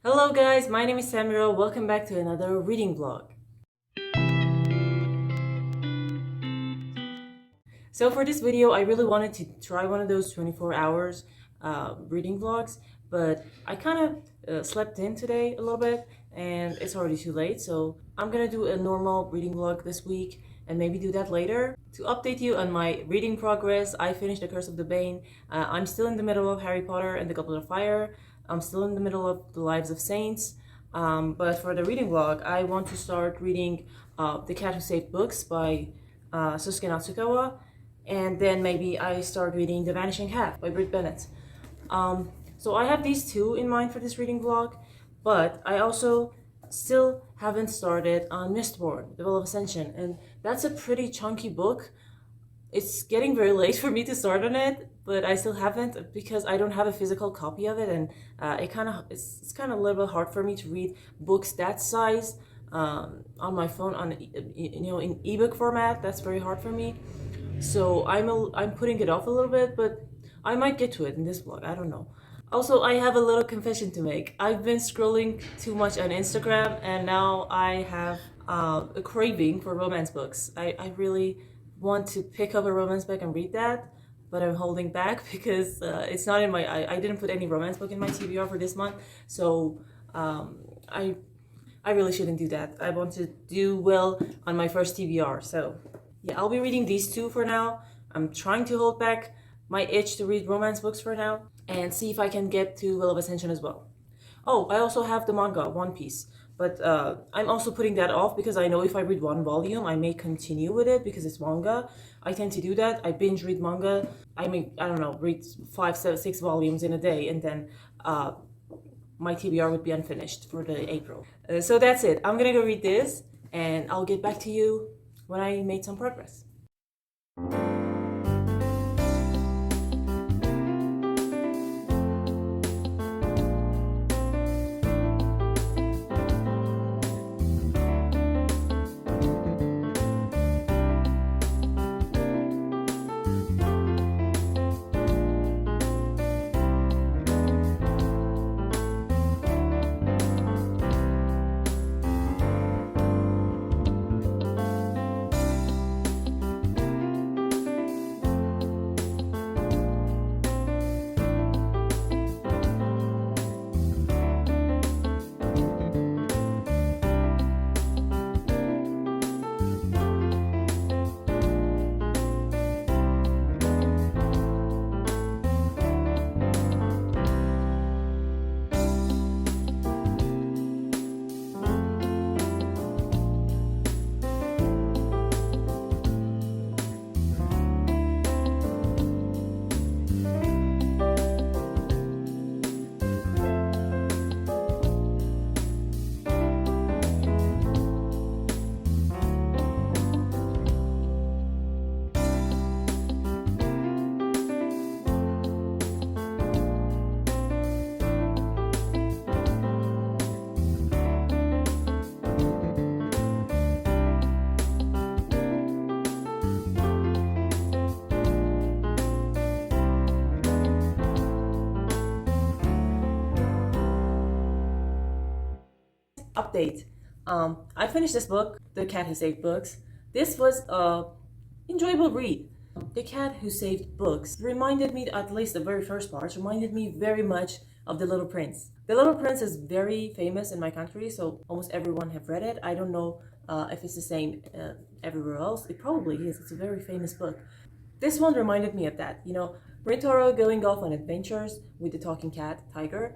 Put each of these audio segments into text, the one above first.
Hello guys, my name is Samuel. Welcome back to another reading vlog. So for this video, I really wanted to try one of those 24 hours reading vlogs, but I kind of slept in today a little bit and it's already too late. So I'm gonna do a normal reading vlog this week and maybe do that later. To update you on my reading progress, I finished The Curse of the Bane. I'm still in the middle of Harry Potter and the Goblet of Fire. I'm still in the middle of The Lives of Saints. But for the reading vlog, I want to start reading The Cat Who Saved Books by Sasuke Natsukawa. And then maybe I start reading The Vanishing Half by Britt Bennett. So I have these two in mind for this reading vlog, but I also still haven't started on Mistborn, The Will of Ascension, and that's a pretty chunky book. It's getting very late for me to start on it, but I still haven't because I don't have a physical copy of it, and it's kind of a little bit hard for me to read books that size on my phone in ebook format. That's very hard for me. So I'm putting it off a little bit, but I might get to it in this vlog. I don't know. Also, I have a little confession to make. I've been scrolling too much on Instagram, and now I have a craving for romance books. I really want to pick up a romance book and read that, but I'm holding back because it's not in my. I didn't put any romance book in my TBR for this month, so I really shouldn't do that. I want to do well on my first TBR, so. Yeah, I'll be reading these two for now. I'm trying to hold back my itch to read romance books for now and see if I can get to Will of Ascension as well. Oh, I also have the manga, One Piece, but I'm also putting that off because I know if I read one volume, I may continue with it because it's manga. I tend to do that. I binge read manga. I don't know, read 5, 7, 6 volumes in a day, and then my TBR would be unfinished for the April. So that's it. I'm gonna go read this, and I'll get back to you when I made some progress. Update. I finished this book, The Cat Who Saved Books. This was a enjoyable read. The Cat Who Saved Books reminded me, at least the very first part, reminded me very much of The Little Prince. The Little Prince is very famous in my country, so almost everyone have read it. I don't know if it's the same everywhere else. It probably is. It's a very famous book. This one reminded me of that. Rintaro going off on adventures with the talking cat, Tiger,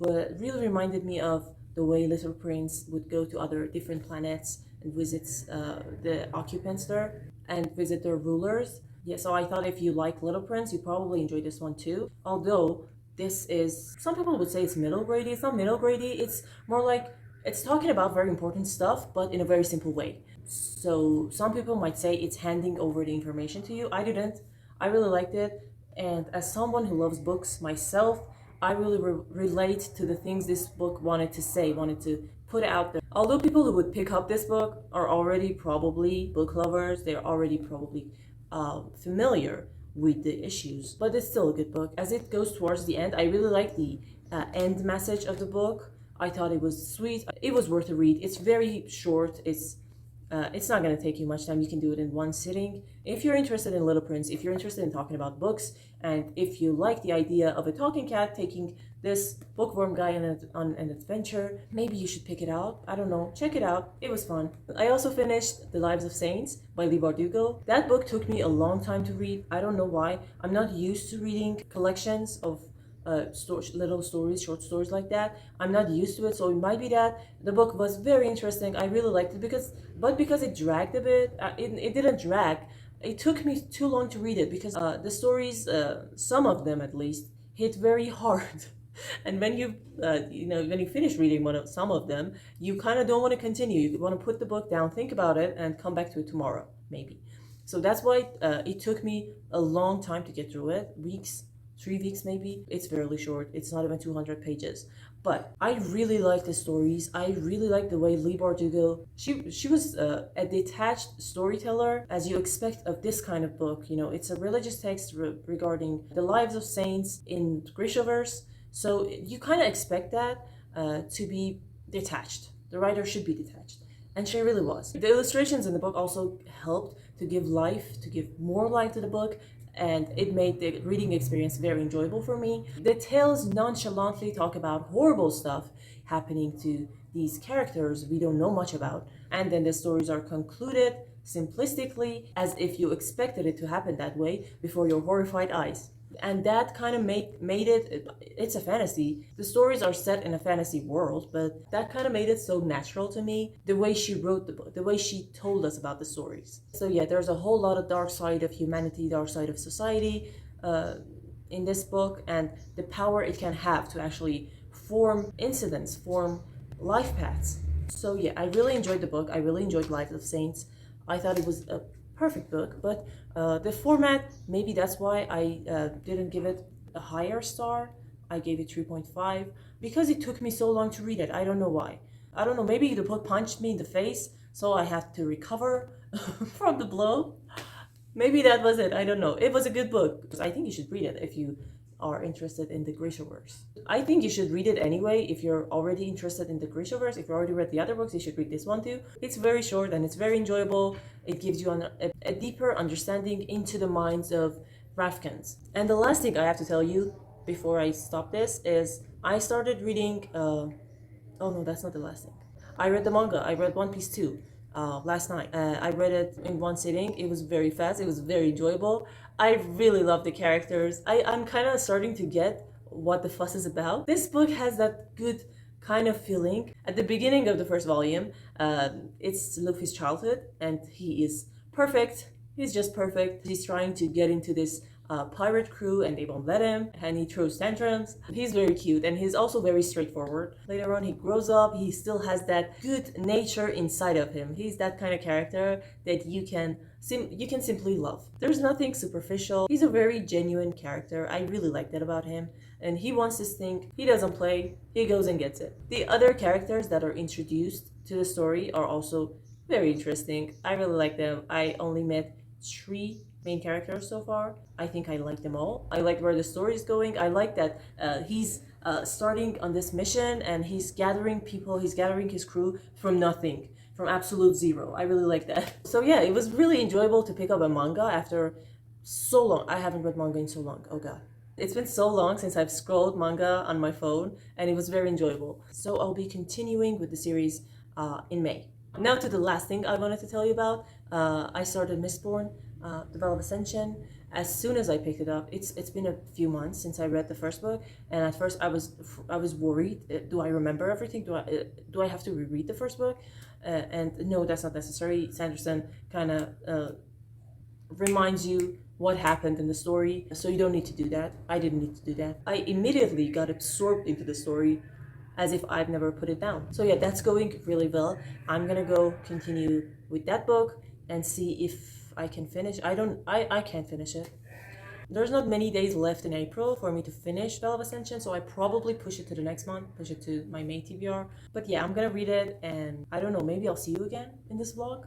but really reminded me of the way Little Prince would go to other different planets and visits the occupants there and visit their rulers. Yeah, so I thought if you like Little Prince, you probably enjoy this one too. Although this is, some people would say it's middle grade. It's not middle grade. It's more like it's talking about very important stuff, but in a very simple way. So some people might say it's handing over the information to you. I didn't. I really liked it. And as someone who loves books myself, I really relate to the things this book wanted to say, wanted to put out there. Although people who would pick up this book are already probably book lovers, they're already probably familiar with the issues, but it's still a good book. As it goes towards the end, I really like the end message of the book, I thought it was sweet. It was worth a read. It's very short. It's not going to take you much time. You can do it in one sitting. If you're interested in Little Prince, if you're interested in talking about books, and if you like the idea of a talking cat taking this bookworm guy on an adventure, maybe you should pick it out. I don't know. Check it out. It was fun. I also finished The Lives of Saints by Leigh Bardugo. That book took me a long time to read. I don't know why. I'm not used to reading collections of little stories, short stories like that. I'm not used to it, so it might be that the book was very interesting. I really liked it because it dragged a bit. It didn't drag. It took me too long to read it because the stories, some of them at least, hit very hard. And when when you finish reading some of them, you kind of don't want to continue. You want to put the book down, think about it, and come back to it tomorrow, maybe. So that's why it took me a long time to get through it, weeks. 3 weeks maybe. It's fairly short. It's not even 200 pages. But I really like the stories. I really like the way Leigh Bardugo, she was a detached storyteller, as you expect of this kind of book. You know, it's a religious text regarding the lives of saints in Grishaverse. So you kind of expect that to be detached. The writer should be detached. And she really was. The illustrations in the book also helped to give more life to the book, and it made the reading experience very enjoyable for me. The tales nonchalantly talk about horrible stuff happening to these characters we don't know much about, and then the stories are concluded simplistically as if you expected it to happen that way before your horrified eyes. And that kind of made it's a fantasy. The stories are set in a fantasy world, but that kind of made it so natural to me, the way she wrote the book, the way she told us about the stories. So yeah, there's a whole lot of dark side of humanity, dark side of society in this book, and the power it can have to actually form incidents, form life paths. So yeah, I really enjoyed the book. I really enjoyed Lives of Saints. I thought it was a perfect book, but the format, maybe that's why I didn't give it a higher star. I gave it 3.5 because it took me so long to read it. I don't know why. I don't know, maybe the book punched me in the face, so I had to recover from the blow. Maybe that was it. I don't know. It was a good book. I think you should read it if you are interested in the Grishaverse. I think you should read it anyway if you're already interested in the Grishaverse. If you already read the other books, you should read this one too. It's very short and it's very enjoyable. It gives you a deeper understanding into the minds of Rafkans. And the last thing I have to tell you before I stop this is I started reading, oh no, that's not the last thing. I read the manga. I read One Piece 2 last night. I read it in one sitting. It was very fast. It was very enjoyable. I really love the characters. I'm kind of starting to get what the fuss is about. This book has that good kind of feeling. At the beginning of the first volume, it's Luffy's childhood, and he is perfect. He's just perfect. He's trying to get into this pirate crew and they won't let him, and he throws tantrums. He's very cute and he's also very straightforward. Later on he grows up, he still has that good nature inside of him. He's that kind of character that you can simply love. There's nothing superficial. He's a very genuine character. I really like that about him. And he wants this thing. He doesn't play. He goes and gets it. The other characters that are introduced to the story are also very interesting. I really like them. I only met 3 main characters so far. I think I like them all. I like where the story is going. I like that he's starting on this mission and he's gathering people, he's gathering his crew from nothing, from absolute zero. I really like that. So yeah, it was really enjoyable to pick up a manga after so long. I haven't read manga in so long. Oh god. It's been so long since I've scrolled manga on my phone, and it was very enjoyable. So I'll be continuing with the series in May. Now to the last thing I wanted to tell you about. I started Mistborn, The Veil of Ascension. As soon as I picked it up, it's been a few months since I read the first book, and at first I was worried. Do I remember everything? Do I have to reread the first book? And no, that's not necessary. Sanderson kind of reminds you what happened in the story, so you don't need to do that. I didn't need to do that. I immediately got absorbed into the story as if I've never put it down. So yeah, that's going really well. I'm gonna go continue with that book and see if I can finish. I can't finish it. There's not many days left in April for me to finish Veil of Ascension, so I probably push it to the next month, push it to my May TBR. But yeah, I'm gonna read it, and I don't know, maybe I'll see you again in this vlog.